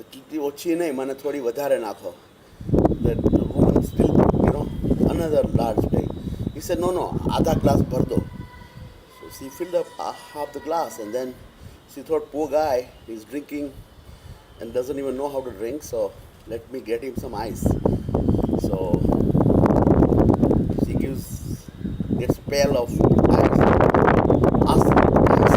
એટલી ઓછી નહીં, મને થોડી વધારે નાખો. That the woman still, another large take. He said, no, आधा glass भर दो. So she filled up half the glass, and then she thought, poor guy, he's drinking and doesn't even know how to drink, so let me get him some ice. So she gets pail of ice. Ask ice.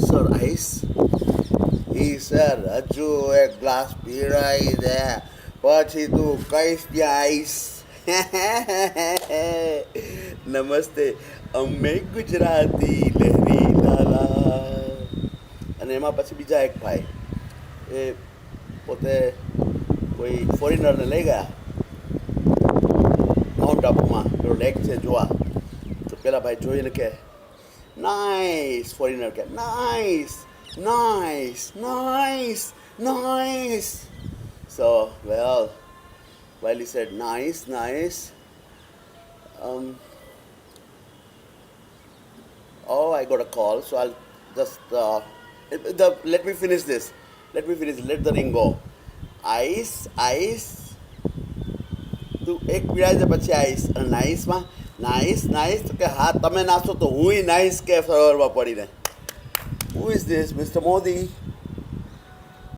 Sir, ice? He said, હજુ એક glass પીવડાવી દે પછી તું કહીશ ત્યાં આઈશ. નમસ્તે, અમે ગુજરાતી લહેરી લાલા. અને એમાં પછી બીજા એક ભાઈ એ પોતે કોઈ ફોરેનરને લઈ ગયા માઉન્ટ આબુમાં પેલો લેક છે જોવા. તો પેલા ભાઈ જોઈને કે નાઇસ, ફોરેનર કે nice, nice, nice, nice. So, while he said nice, nice, oh, I got a call, so I'll just, let me finish this. Let the ring go. Ice, ice. તું એક પીડાઈ દે પછી આઈસ. અને નાઇસમાં nice તો કે હા તમે નાસો તો હુંય નાઇસ કે સવારમાં પડીને. Who is this, Mr. Modi?